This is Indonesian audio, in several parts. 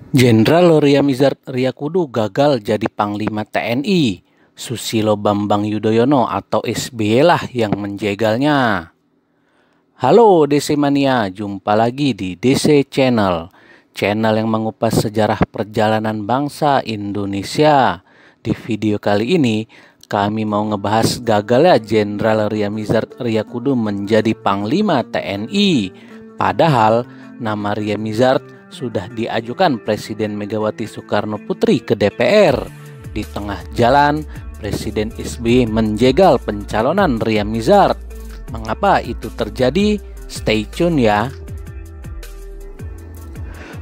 Jenderal Riamizard Riyakudu gagal jadi Panglima TNI. Susilo Bambang Yudhoyono atau SBY lah yang menjegalnya. Halo DC Mania, jumpa lagi di DC Channel. Channel yang mengupas sejarah perjalanan bangsa Indonesia. Di video kali ini, kami mau ngebahas gagalnya Jenderal Riamizard Riyakudu menjadi Panglima TNI. Padahal nama Riamizard sudah diajukan Presiden Megawati Soekarno Putri ke DPR. Di tengah jalan, Presiden SBY menjegal pencalonan Riamizard. Mengapa itu terjadi? Stay tune ya.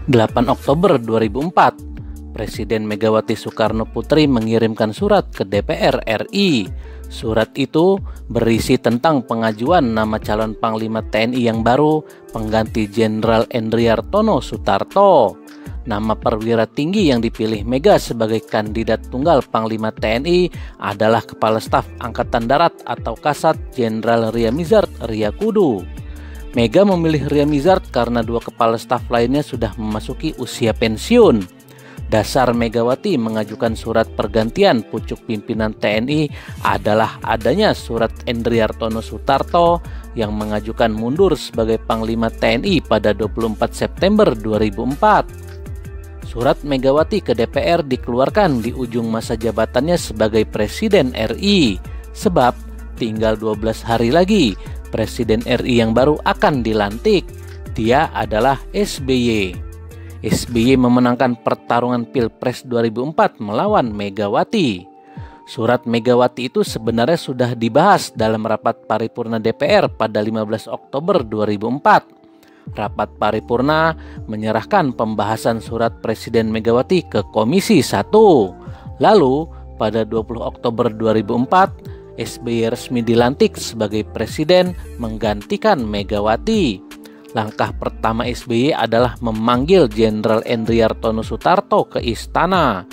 8 Oktober 2004, Presiden Megawati Soekarno Putri mengirimkan surat ke DPR RI. Surat itu berisi tentang pengajuan nama calon Panglima TNI yang baru, pengganti Jenderal Endriartono Sutarto. Nama perwira tinggi yang dipilih Mega sebagai kandidat tunggal Panglima TNI adalah Kepala Staf Angkatan Darat atau Kasat Jenderal Riamizard Riyakudu. Mega memilih Riamizard karena dua kepala staf lainnya sudah memasuki usia pensiun. Dasar Megawati mengajukan surat pergantian pucuk pimpinan TNI adalah adanya surat Endriartono Sutarto yang mengajukan mundur sebagai Panglima TNI pada 24 September 2004. Surat Megawati ke DPR dikeluarkan di ujung masa jabatannya sebagai Presiden RI, sebab tinggal 12 hari lagi Presiden RI yang baru akan dilantik. Dia adalah SBY. SBY memenangkan pertarungan Pilpres 2004 melawan Megawati. Surat Megawati itu sebenarnya sudah dibahas dalam rapat paripurna DPR pada 15 Oktober 2004. Rapat paripurna menyerahkan pembahasan surat Presiden Megawati ke Komisi 1. Lalu pada 20 Oktober 2004, SBY resmi dilantik sebagai presiden menggantikan Megawati. Langkah pertama SBY adalah memanggil Jenderal Endriartono Sutarto ke istana.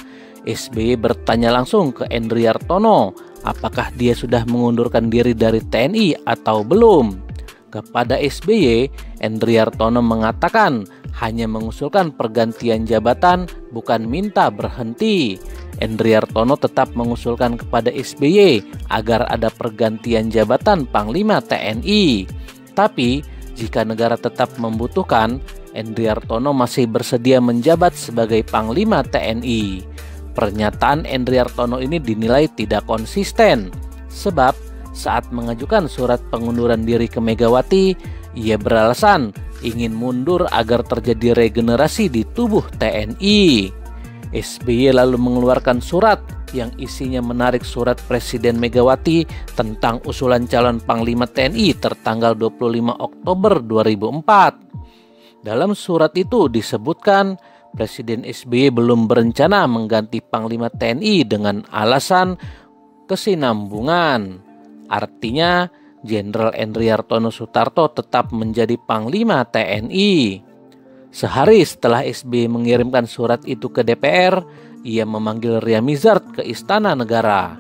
SBY bertanya langsung ke Endriartono apakah dia sudah mengundurkan diri dari TNI atau belum. Kepada SBY, Endriartono mengatakan hanya mengusulkan pergantian jabatan, bukan minta berhenti. Endriartono tetap mengusulkan kepada SBY agar ada pergantian jabatan Panglima TNI. Tapi jika negara tetap membutuhkan, Endriartono masih bersedia menjabat sebagai Panglima TNI. Pernyataan Endriartono ini dinilai tidak konsisten, sebab saat mengajukan surat pengunduran diri ke Megawati, ia beralasan ingin mundur agar terjadi regenerasi di tubuh TNI. SBY lalu mengeluarkan surat yang isinya menarik surat Presiden Megawati tentang usulan calon Panglima TNI tertanggal 25 Oktober 2004. Dalam surat itu disebutkan Presiden SBY belum berencana mengganti Panglima TNI dengan alasan kesinambungan. Artinya Jenderal Endriartono Sutarto tetap menjadi Panglima TNI. Sehari setelah SBY mengirimkan surat itu ke DPR, ia memanggil Riamizard ke Istana Negara.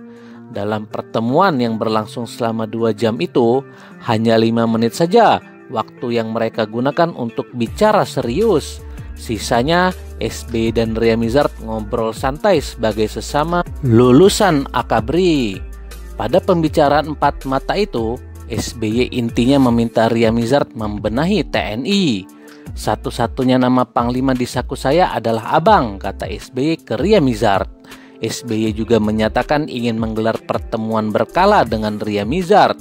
Dalam pertemuan yang berlangsung selama 2 jam itu, hanya 5 menit saja waktu yang mereka gunakan untuk bicara serius. Sisanya SBY dan Riamizard ngobrol santai sebagai sesama lulusan Akabri. Pada pembicaraan 4 mata itu, SBY intinya meminta Riamizard membenahi TNI. Satu-satunya nama Panglima di saku saya adalah Abang, kata SBY ke Riamizard. SBY juga menyatakan ingin menggelar pertemuan berkala dengan Riamizard.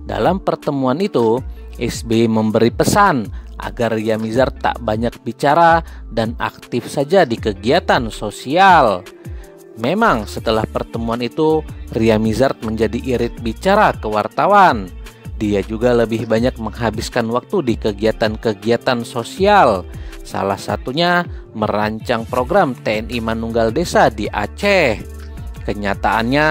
Dalam pertemuan itu, SBY memberi pesan agar Riamizard tak banyak bicara dan aktif saja di kegiatan sosial. Memang setelah pertemuan itu, Riamizard menjadi irit bicara ke wartawan. Dia juga lebih banyak menghabiskan waktu di kegiatan-kegiatan sosial. Salah satunya merancang program TNI Manunggal Desa di Aceh. Kenyataannya,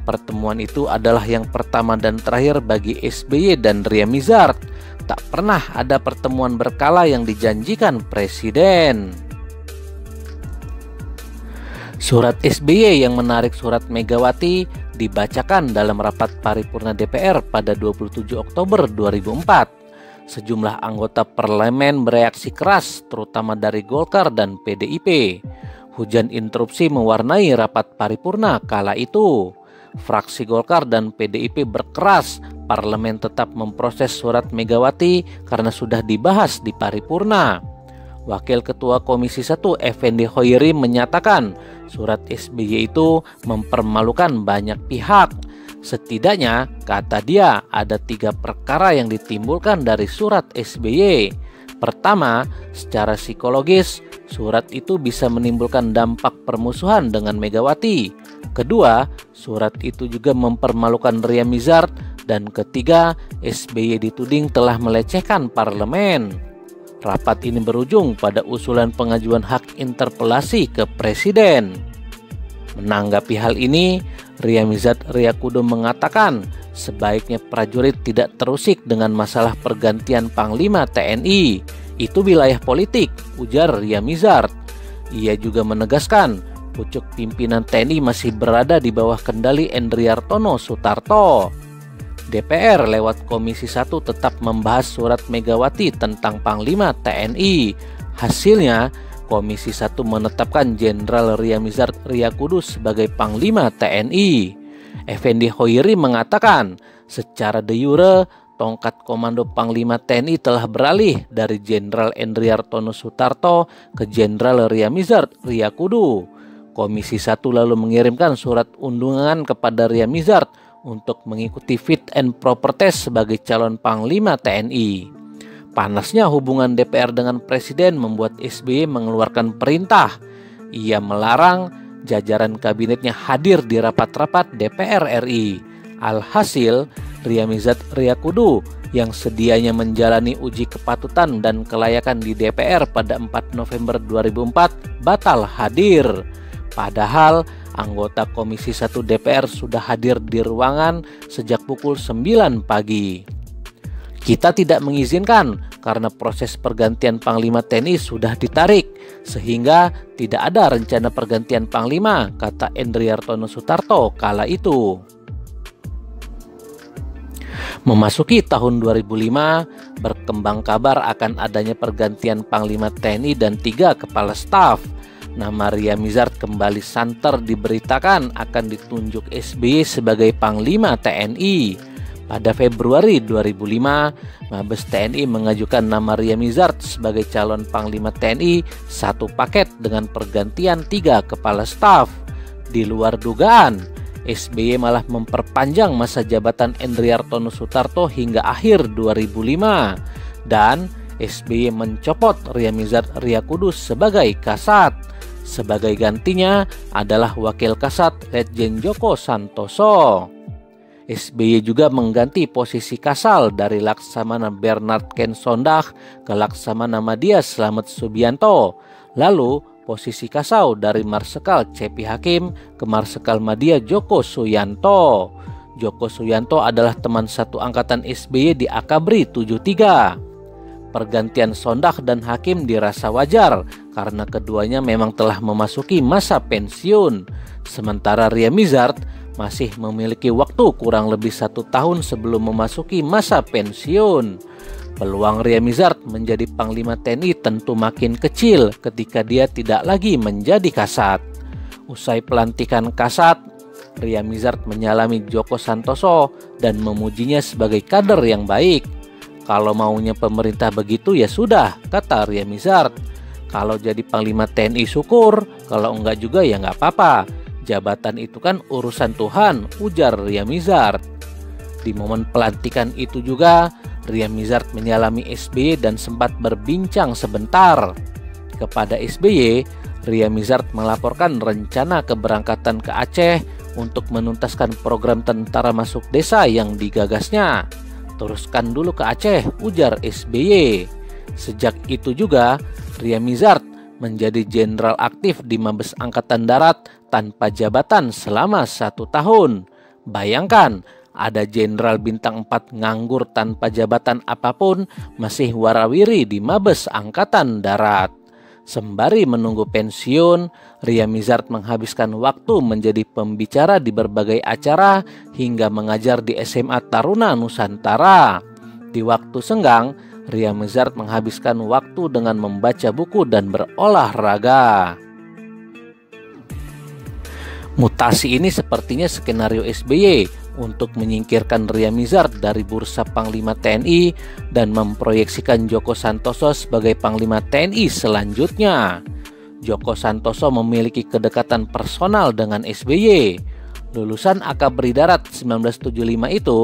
pertemuan itu adalah yang pertama dan terakhir bagi SBY dan Riamizard. Tak pernah ada pertemuan berkala yang dijanjikan Presiden. Surat SBY yang menarik surat Megawati dibacakan dalam rapat paripurna DPR pada 27 Oktober 2004. sejumlah anggota parlemen bereaksi keras, terutama dari Golkar dan PDIP. Hujan interupsi mewarnai rapat paripurna kala itu. Fraksi Golkar dan PDIP berkeras parlemen tetap memproses surat Megawati karena sudah dibahas di paripurna. Wakil Ketua Komisi 1 Effendi Hoiri menyatakan surat SBY itu mempermalukan banyak pihak. Setidaknya, kata dia, ada 3 perkara yang ditimbulkan dari surat SBY. Pertama, secara psikologis, surat itu bisa menimbulkan dampak permusuhan dengan Megawati. Kedua, surat itu juga mempermalukan Ria Mizard. Dan ketiga, SBY dituding telah melecehkan parlemen. Rapat ini berujung pada usulan pengajuan hak interpelasi ke Presiden. Menanggapi hal ini, Ria Mizard Riyakudu mengatakan sebaiknya prajurit tidak terusik dengan masalah pergantian Panglima TNI. Itu wilayah politik, ujar Ria Mizard. Ia juga menegaskan pucuk pimpinan TNI masih berada di bawah kendali Endriartono Sutarto. DPR lewat Komisi 1 tetap membahas surat Megawati tentang Panglima TNI. Hasilnya, Komisi 1 menetapkan Jenderal Ria Mizard Riyakudu sebagai Panglima TNI. Effendi Hoiri mengatakan, secara de jure, tongkat komando Panglima TNI telah beralih dari Jenderal Endriartono Sutarto ke Jenderal Ria Mizard Riyakudu. Komisi 1 lalu mengirimkan surat undangan kepada Ria Mizard untuk mengikuti fit and proper test sebagai calon Panglima TNI. Panasnya hubungan DPR dengan Presiden membuat SBY mengeluarkan perintah. Ia melarang jajaran kabinetnya hadir di rapat-rapat DPR RI. Alhasil, Ria Mizard Riyakudu yang sedianya menjalani uji kepatutan dan kelayakan di DPR pada 4 November 2004 batal hadir. Padahal anggota Komisi 1 DPR sudah hadir di ruangan sejak pukul 9 pagi. Kita tidak mengizinkan karena proses pergantian Panglima TNI sudah ditarik, sehingga tidak ada rencana pergantian Panglima, kata Endriartono Sutarto kala itu. Memasuki tahun 2005, berkembang kabar akan adanya pergantian Panglima TNI dan 3 kepala staf. Nama Ria Mizard kembali santer diberitakan akan ditunjuk SBY sebagai Panglima TNI. Pada Februari 2005, Mabes TNI mengajukan nama Ria Mizard sebagai calon Panglima TNI satu paket dengan pergantian 3 kepala staf. Di luar dugaan, SBY malah memperpanjang masa jabatan Endriartono Sutarto hingga akhir 2005 dan SBY mencopot Ria Mizard Riyakudu sebagai Kasat. Sebagai gantinya adalah Wakil Kasat Letjen Joko Santoso. SBY juga mengganti posisi Kasal dari Laksamana Bernard Ken Sondag ke Laksamana Madya Slamet Subianto. Lalu posisi Kasau dari Marsekal Cepi Hakim ke Marsekal Madya Joko Suyanto. Joko Suyanto adalah teman satu angkatan SBY di Akabri 73. Pergantian Sondag dan Hakim dirasa wajar karena keduanya memang telah memasuki masa pensiun. Sementara Ria Mizard masih memiliki waktu kurang lebih 1 tahun sebelum memasuki masa pensiun. Peluang Ria Mizard menjadi Panglima TNI tentu makin kecil ketika dia tidak lagi menjadi Kasat. Usai pelantikan Kasat, Ria Mizard menyalami Joko Santoso dan memujinya sebagai kader yang baik. Kalau maunya pemerintah begitu ya sudah, kata Ria Mizard. Kalau jadi Panglima TNI syukur, kalau enggak juga ya enggak apa-apa. Jabatan itu kan urusan Tuhan, ujar Ria Mizard. Di momen pelantikan itu juga, Ria Mizard menyalami SBY dan sempat berbincang sebentar. Kepada SBY, Ria Mizard melaporkan rencana keberangkatan ke Aceh untuk menuntaskan program tentara masuk desa yang digagasnya. Teruskan dulu ke Aceh, ujar SBY. Sejak itu juga, Ria Mizard menjadi jenderal aktif di Mabes Angkatan Darat tanpa jabatan selama 1 tahun. Bayangkan, ada jenderal bintang 4 nganggur tanpa jabatan apapun masih warawiri di Mabes Angkatan Darat. Sembari menunggu pensiun, Ria Mizard menghabiskan waktu menjadi pembicara di berbagai acara hingga mengajar di SMA Taruna Nusantara. Di waktu senggang, Ria Mizard menghabiskan waktu dengan membaca buku dan berolahraga. Mutasi ini sepertinya skenario SBY untuk menyingkirkan Ria Mizard dari bursa Panglima TNI dan memproyeksikan Joko Santoso sebagai Panglima TNI selanjutnya. Joko Santoso memiliki kedekatan personal dengan SBY. Lulusan Akabri Darat 1975 itu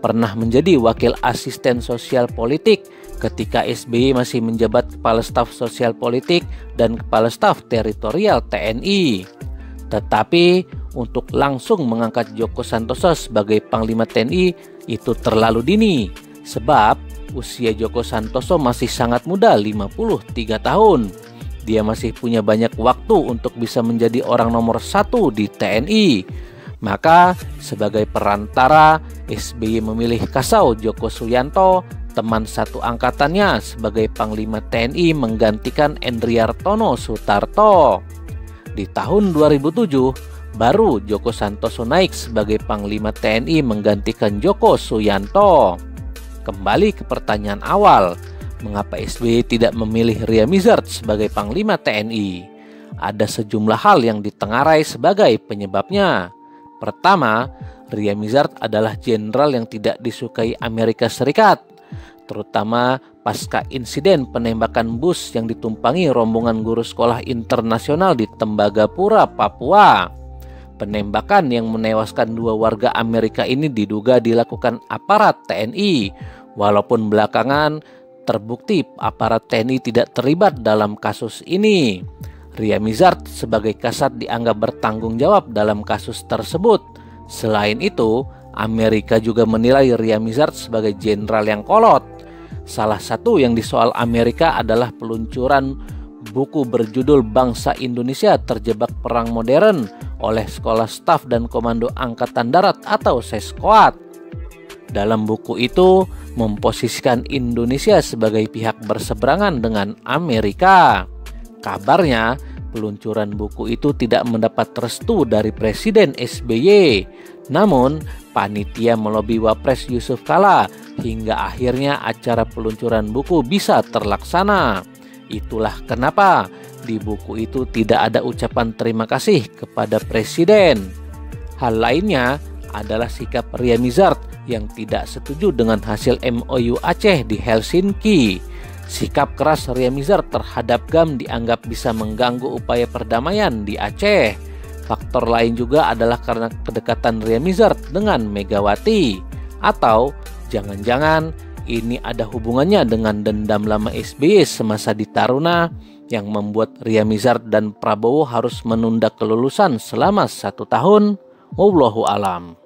pernah menjadi wakil asisten sosial politik ketika SBY masih menjabat Kepala Staf Sosial Politik dan Kepala Staf Teritorial TNI. Tetapi untuk langsung mengangkat Joko Santoso sebagai Panglima TNI itu terlalu dini, sebab usia Joko Santoso masih sangat muda, 53 tahun. Dia masih punya banyak waktu untuk bisa menjadi orang nomor 1 di TNI. Maka sebagai perantara, SBY memilih Kasau Djoko Suyanto, teman satu angkatannya, sebagai Panglima TNI menggantikan Endriartono Sutarto. Di tahun 2007, baru Joko Santoso naik sebagai Panglima TNI menggantikan Djoko Suyanto. Kembali ke pertanyaan awal, mengapa SBY tidak memilih Ria Mizard sebagai Panglima TNI? Ada sejumlah hal yang ditengarai sebagai penyebabnya. Pertama, Ria Mizard adalah jenderal yang tidak disukai Amerika Serikat, terutama pasca insiden penembakan bus yang ditumpangi rombongan guru sekolah internasional di Tembagapura, Papua. Penembakan yang menewaskan 2 warga Amerika ini diduga dilakukan aparat TNI, walaupun belakangan terbukti aparat TNI tidak terlibat dalam kasus ini. Ria Mizard sebagai Kasat dianggap bertanggung jawab dalam kasus tersebut. Selain itu, Amerika juga menilai Ria Mizard sebagai jenderal yang kolot. Salah satu yang disoal Amerika adalah peluncuran buku berjudul Bangsa Indonesia Terjebak Perang Modern oleh Sekolah Staf dan Komando Angkatan Darat atau Seskoat. Dalam buku itu memposisikan Indonesia sebagai pihak berseberangan dengan Amerika. Kabarnya, peluncuran buku itu tidak mendapat restu dari Presiden SBY. Namun, panitia melobi Wapres Yusuf Kala hingga akhirnya acara peluncuran buku bisa terlaksana. Itulah kenapa di buku itu tidak ada ucapan terima kasih kepada Presiden. Hal lainnya adalah sikap Ria Mizard yang tidak setuju dengan hasil MOU Aceh di Helsinki. Sikap keras Ria Mizard terhadap GAM dianggap bisa mengganggu upaya perdamaian di Aceh. Faktor lain juga adalah karena kedekatan Ria Mizard dengan Megawati. Atau jangan-jangan ini ada hubungannya dengan dendam lama SBY semasa di Taruna yang membuat Ria Mizard dan Prabowo harus menunda kelulusan selama 1 tahun. Wallahu alam.